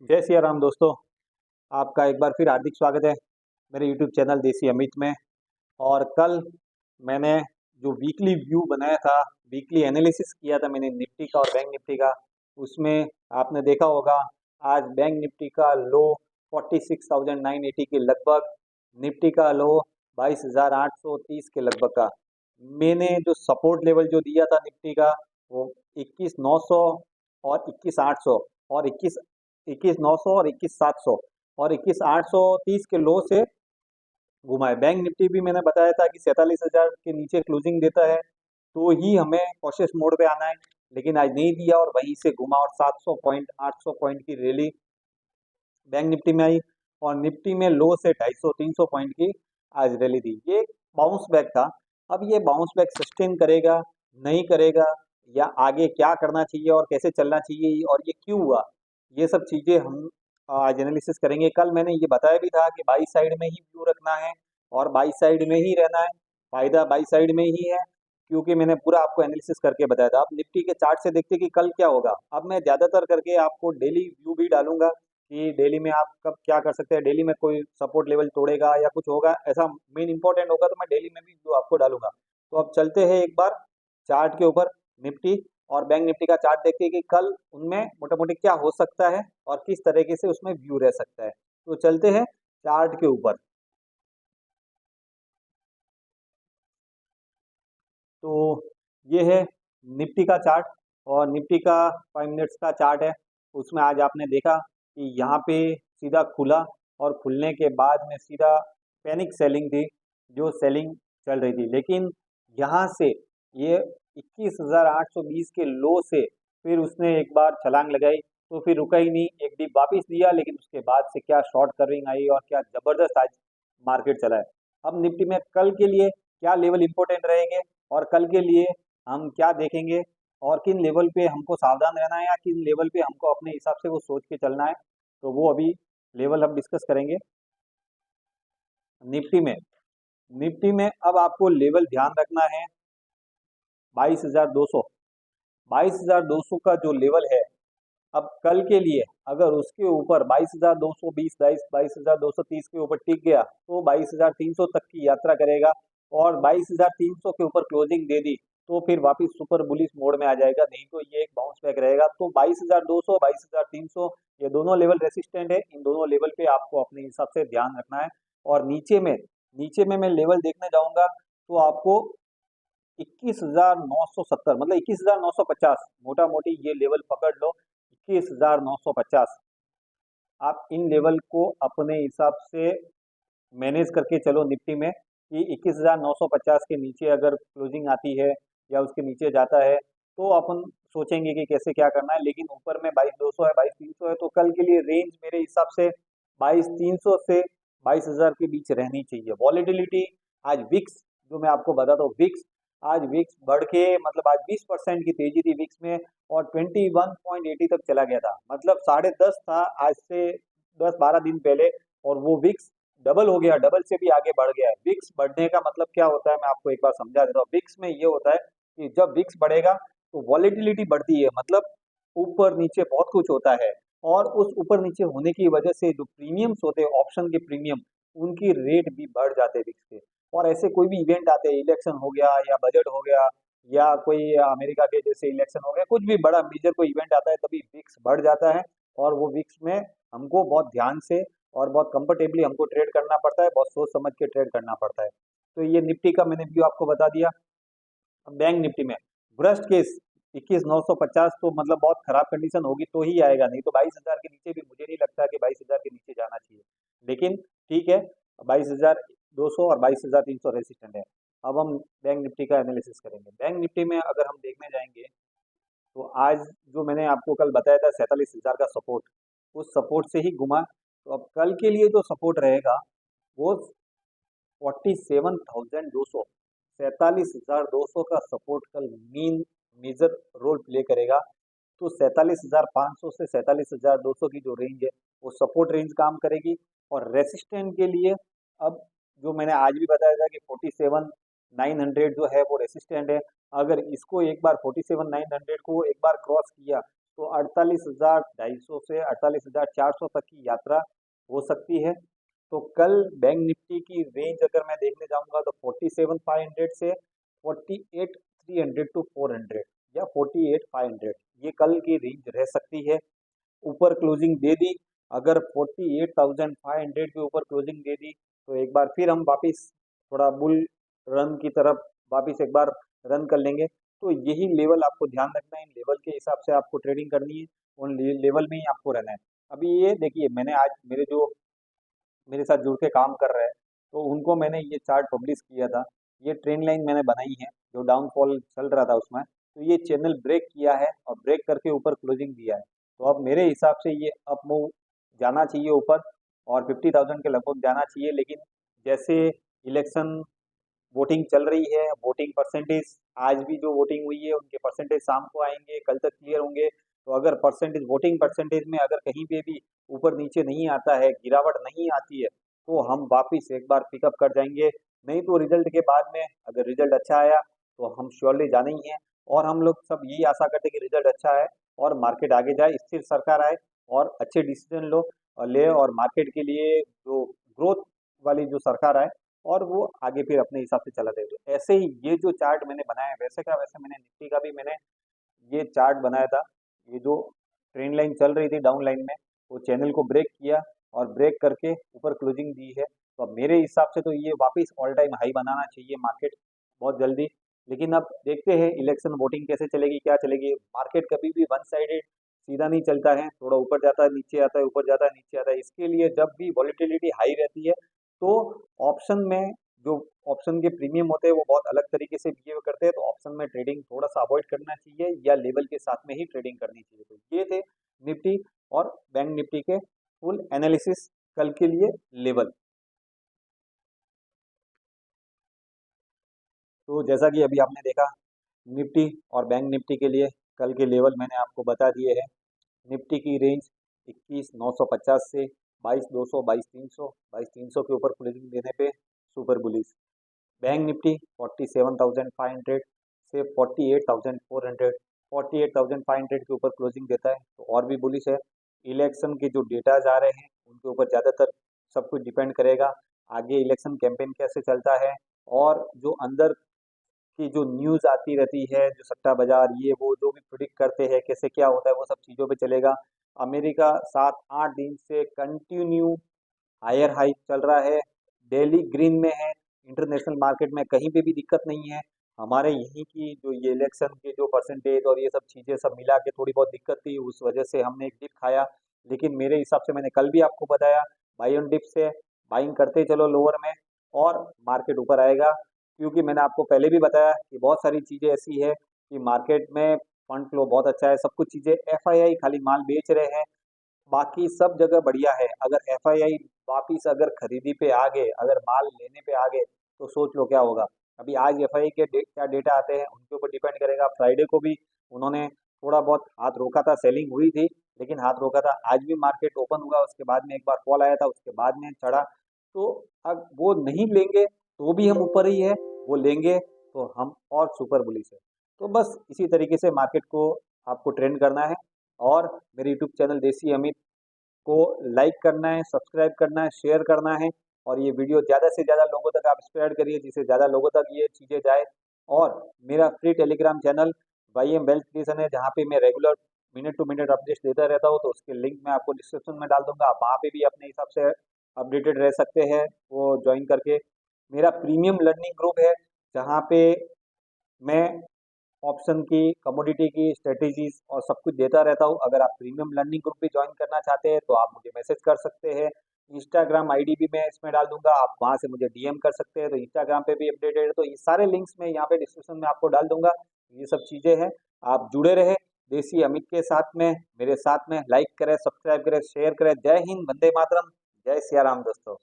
जय सिया राम दोस्तों। आपका एक बार फिर हार्दिक स्वागत है मेरे यूट्यूब चैनल देसी अमित में। और कल मैंने जो वीकली व्यू बनाया था, वीकली एनालिसिस किया था मैंने निफ्टी का और बैंक निफ्टी का, उसमें आपने देखा होगा आज बैंक निफ्टी का लो 46,980 के लगभग, निफ्टी का लो 22,830 के लगभग का। मैंने जो सपोर्ट लेवल जो दिया था निफ्टी का वो 21,900 और 21,800 और 21,900 और 21,700 और 21,830 के लो से घुमा है। बैंक निफ्टी भी मैंने बताया था कि 47,000 के नीचे क्लोजिंग देता है तो ही हमें कॉशियस मोड पे आना है, लेकिन आज नहीं दिया और वहीं से घुमा और 700 पॉइंट 800 पॉइंट की रैली बैंक निफ्टी में आई। और निफ्टी में लो से 250-300 पॉइंट की आज रैली थी। ये बाउंस बैक था। अब ये बाउंस बैक सस्टेन करेगा नहीं करेगा, या आगे क्या करना चाहिए और कैसे चलना चाहिए और ये क्यों हुआ, ये सब चीज़ें हम आज एनालिसिस करेंगे। कल मैंने ये बताया भी था कि बाई साइड में ही व्यू रखना है और बाई साइड में ही रहना है, फायदा बाई साइड में ही है, क्योंकि मैंने पूरा आपको एनालिसिस करके बताया था। अब निफ्टी के चार्ट से देखते कि कल क्या होगा। अब मैं ज़्यादातर करके आपको डेली व्यू भी डालूंगा कि डेली में आप कब क्या कर सकते हैं, डेली में कोई सपोर्ट लेवल तोड़ेगा या कुछ होगा ऐसा मेन इंपॉर्टेंट होगा तो मैं डेली में भी व्यू आपको डालूंगा। तो अब चलते हैं एक बार चार्ट के ऊपर। निफ्टी और बैंक निफ्टी का चार्ट देखते हैं कि कल उनमें मोटा मोटी क्या हो सकता है और किस तरीके से उसमें व्यू रह सकता है। तो चलते हैं चार्ट के ऊपर। तो ये है निफ्टी का चार्ट और निफ्टी का 5 मिनट्स का चार्ट है। उसमें आज आपने देखा कि यहाँ पे सीधा खुला और खुलने के बाद में सीधा पैनिक सेलिंग थी, जो सेलिंग चल रही थी। लेकिन यहाँ से ये 21,820 के लो से फिर उसने एक बार छलांग लगाई तो फिर रुका ही नहीं, एक डीप वापस दिया, लेकिन उसके बाद से क्या शॉर्ट कवरिंग आई और क्या ज़बरदस्त आज मार्केट चला है। अब निफ्टी में कल के लिए क्या लेवल इंपॉर्टेंट रहेंगे और कल के लिए हम क्या देखेंगे और किन लेवल पे हमको सावधान रहना है या किन लेवल पे हमको अपने हिसाब से वो सोच के चलना है, तो वो अभी लेवल हम डिस्कस करेंगे। निफ्टी में निफ्टी में अब आपको लेवल ध्यान रखना है 22,200। 22,200 का जो लेवल है, अब कल के लिए अगर उसके ऊपर 22,220 22,230 के ऊपर टिक गया तो 22,300 तक की यात्रा करेगा। और 22,300 के ऊपर क्लोजिंग दे दी तो फिर वापस सुपर बुलिश मोड में आ जाएगा, नहीं तो ये एक बाउंस बैक रहेगा। तो 22,200 22,300 ये दोनों लेवल रेसिस्टेंट है, इन दोनों लेवल पे आपको अपने हिसाब से ध्यान रखना है। और नीचे में मैं लेवल देखने जाऊंगा तो आपको 21,970 मतलब 21,950 मोटा मोटी ये लेवल पकड़ लो। 21,950 आप इन लेवल को अपने हिसाब से मैनेज करके चलो निफ्टी में कि 21,950 के नीचे अगर क्लोजिंग आती है या उसके नीचे जाता है तो अपन सोचेंगे कि कैसे क्या करना है। लेकिन ऊपर में 22,200 है 22,300 है तो कल के लिए रेंज मेरे हिसाब से 22,300 से 22,000 के बीच रहनी चाहिए। वॉलेटिलिटी आज विक्स, जो मैं आपको बताता हूँ, विक्स आज विक्स बढ़ के मतलब आज 20% की तेजी थी विक्स में और 21.80 तक चला गया था, मतलब 10.5 था आज से 10-12 दिन पहले, और वो विक्स डबल हो गया, डबल से भी आगे बढ़ गया है। विक्स बढ़ने का मतलब क्या होता है मैं आपको एक बार समझा देता हूँ। विक्स में ये होता है कि जब विक्स बढ़ेगा तो वॉलेटिलिटी बढ़ती है, मतलब ऊपर नीचे बहुत कुछ होता है। और उस ऊपर नीचे होने की वजह से जो प्रीमियम्स होते हैं ऑप्शन के प्रीमियम, उनकी रेट भी बढ़ जाते हैं विक्स के। और ऐसे कोई भी इवेंट आते हैं, इलेक्शन हो गया या बजट हो गया या कोई अमेरिका के जैसे इलेक्शन हो गया, कुछ भी बड़ा मेजर कोई इवेंट आता है तभी विक्स बढ़ जाता है। और वो विक्स में हमको बहुत ध्यान से और बहुत कंफर्टेबली हमको ट्रेड करना पड़ता है, बहुत सोच समझ के ट्रेड करना पड़ता है। तो ये निफ्टी का मैंने व्यू आपको बता दिया। अब बैंक निफ्टी में वर्स्ट केस 21,950 तो मतलब बहुत खराब कंडीशन होगी तो ही आएगा, नहीं तो 22,000 के नीचे भी मुझे नहीं लगता कि 22,000 के नीचे जाना चाहिए। लेकिन ठीक है, 22,200 और 22,300 रेसिस्टेंट है। अब हम बैंक निफ्टी का एनालिसिस करेंगे। बैंक निफ्टी में अगर हम देखने जाएंगे तो आज जो मैंने आपको कल बताया था 47,000 का सपोर्ट, उस सपोर्ट से ही घुमा। तो अब कल के लिए जो सपोर्ट रहेगा वो 47,200, 47,200 का सपोर्ट कल मेजर रोल प्ले करेगा। तो 47,500 से 47,200 की जो रेंज है वो सपोर्ट रेंज काम करेगी। और रेसिस्टेंट के लिए अब जो मैंने आज भी बताया था कि 47,900 जो है वो रेसिस्टेंट है। अगर इसको एक बार 47,900 को एक बार क्रॉस किया तो 48,250 से 48,400 तक की यात्रा हो सकती है। तो कल बैंक निफ्टी की रेंज अगर मैं देखने जाऊंगा तो 47,500 से 48,300 टू 400 या 48,500, ये कल की रेंज रह सकती है। ऊपर क्लोजिंग दे दी, अगर 48,500 के ऊपर क्लोजिंग दे दी तो एक बार फिर हम वापस थोड़ा बुल रन की तरफ वापस एक बार रन कर लेंगे। तो यही लेवल आपको ध्यान रखना है, इन लेवल के हिसाब से आपको ट्रेडिंग करनी है, उन लेवल में ही आपको रहना है। अभी ये देखिए, मैंने आज मेरे साथ जुड़ के काम कर रहे हैं तो उनको मैंने ये चार्ट पब्लिश किया था, ये ट्रेंड लाइन मैंने बनाई है जो डाउनफॉल चल रहा था उसमें, तो ये चैनल ब्रेक किया है और ब्रेक करके ऊपर क्लोजिंग दिया है। तो अब मेरे हिसाब से ये अप मूव जाना चाहिए ऊपर और 50,000 के लगभग जाना चाहिए। लेकिन जैसे इलेक्शन वोटिंग चल रही है, वोटिंग परसेंटेज आज भी जो वोटिंग हुई है उनके परसेंटेज शाम को आएंगे, कल तक क्लियर होंगे। तो अगर परसेंटेज वोटिंग परसेंटेज में अगर कहीं पे भी ऊपर नीचे नहीं आता है, गिरावट नहीं आती है, तो हम वापिस एक बार पिकअप कर जाएंगे। नहीं तो रिजल्ट के बाद में अगर रिजल्ट अच्छा आया तो हम श्योरली जाने ही हैं। और हम लोग सब यही आशा करते हैं कि रिजल्ट अच्छा आए और मार्केट आगे जाए, स्थिर सरकार आए और अच्छे डिसीजन ले और मार्केट के लिए जो ग्रोथ वाली जो सरकार आए और वो आगे फिर अपने हिसाब से चला दे। तो ऐसे ही ये जो चार्ट मैंने बनाया है, वैसे का वैसे मैंने निफ्टी का भी मैंने ये चार्ट बनाया था। ये जो ट्रेंड लाइन चल रही थी डाउन लाइन में, वो चैनल को ब्रेक किया और ब्रेक करके ऊपर क्लोजिंग दी है। तो अब मेरे हिसाब से तो ये वापस ऑल टाइम हाई बनाना चाहिए मार्केट बहुत जल्दी। लेकिन अब देखते हैं इलेक्शन वोटिंग कैसे चलेगी, क्या चलेगी। मार्केट कभी भी वन साइडेड सीधा नहीं चलता है, थोड़ा ऊपर जाता है नीचे आता है, ऊपर जाता है नीचे आता है। इसके लिए जब भी वॉलीटिलिटी हाई रहती है तो ऑप्शन में जो ऑप्शन के प्रीमियम होते हैं वो बहुत अलग तरीके से बिहेव करते हैं। तो ऑप्शन में ट्रेडिंग थोड़ा सा अवॉइड करना चाहिए या लेवल के साथ में ही ट्रेडिंग करनी चाहिए। तो ये थे निफ्टी और बैंक निफ्टी के फुल एनालिसिस कल के लिए लेवल। तो जैसा कि अभी आपने देखा निफ्टी और बैंक निफ्टी के लिए कल के लेवल मैंने आपको बता दिए हैं। निफ्टी की रेंज 21,950 से 22,200, 22,300, 22,300 के ऊपर क्लोजिंग देने पे सुपर बुलिश। बैंक निफ्टी 47,500 से 48,400, 48,500 के ऊपर क्लोजिंग देता है तो और भी बुलिश है। इलेक्शन के जो डेटाज आ रहे हैं उनके ऊपर ज़्यादातर सब कुछ डिपेंड करेगा, आगे इलेक्शन कैंपेन कैसे चलता है और जो अंदर की जो न्यूज़ आती रहती है, जो सट्टा बाजार ये वो जो भी प्रिडिक्ट करते हैं कैसे क्या होता है, वो सब चीज़ों पे चलेगा। अमेरिका 7-8 दिन से कंटिन्यू हायर हाई चल रहा है, डेली ग्रीन में है, इंटरनेशनल मार्केट में कहीं पे भी दिक्कत नहीं है। हमारे यहीं की जो ये इलेक्शन के जो परसेंटेज और ये सब चीज़ें सब मिला के थोड़ी बहुत दिक्कत थी, उस वजह से हमने एक डिप खाया। लेकिन मेरे हिसाब से मैंने कल भी आपको बताया, बाई ऑन डिप से बाइंग करते चलो लोअर में और मार्केट ऊपर आएगा। क्योंकि मैंने आपको पहले भी बताया कि बहुत सारी चीज़ें ऐसी है कि मार्केट में फंड फ्लो बहुत अच्छा है, सब कुछ चीज़ें एफआईआई खाली माल बेच रहे हैं, बाकी सब जगह बढ़िया है। अगर एफआईआई वापिस अगर खरीदी पे आ गए, अगर माल लेने पे आ गए तो सोच लो क्या होगा। अभी आज एफआईआई के क्या डेटा आते हैं उनके ऊपर डिपेंड करेगा। फ्राइडे को भी उन्होंने थोड़ा बहुत हाथ रोका था, सेलिंग हुई थी लेकिन हाथ रोका था। आज भी मार्केट ओपन हुआ, उसके बाद में एक बार फॉल आया था, उसके बाद में चढ़ा। तो अब वो नहीं लेंगे तो भी हम ऊपर ही है, वो लेंगे तो हम और सुपर बुलिश है। तो बस इसी तरीके से मार्केट को आपको ट्रेंड करना है और मेरे यूट्यूब चैनल देसी अमित को लाइक करना है, सब्सक्राइब करना है, शेयर करना है और ये वीडियो ज़्यादा से ज़्यादा लोगों तक आप स्प्रेड करिए जिससे ज़्यादा लोगों तक ये चीज़ें जाए। और मेरा free Telegram channel Y M wealth creation है जहाँ पे मैं regular minute to minute updates देता रहता हूँ, तो उसके लिंक मैं आपको डिस्क्रिप्शन में डाल दूंगा, आप वहाँ पे भी अपने हिसाब से अपडेटेड रह सकते हैं वो ज्वाइन करके। मेरा प्रीमियम लर्निंग ग्रुप है जहाँ पे मैं ऑप्शन की, कमोडिटी की स्ट्रेटेजीज और सब कुछ देता रहता हूँ। अगर आप प्रीमियम लर्निंग ग्रुप भी ज्वाइन करना चाहते हैं तो आप मुझे मैसेज कर सकते हैं। इंस्टाग्राम आईडी भी मैं इसमें डाल दूंगा, आप वहाँ से मुझे डीएम कर सकते हैं, तो इंस्टाग्राम पे भी अपडेटेड है। तो ये सारे लिंक्स मैं यहाँ पे डिस्क्रिप्शन में आपको डाल दूंगा। ये सब चीज़ें हैं, आप जुड़े रहे देसी अमित के साथ में, मेरे साथ में। लाइक करें, सब्सक्राइब करें, शेयर करें। जय हिंद, वंदे मातरम, जय सिया राम दोस्तों।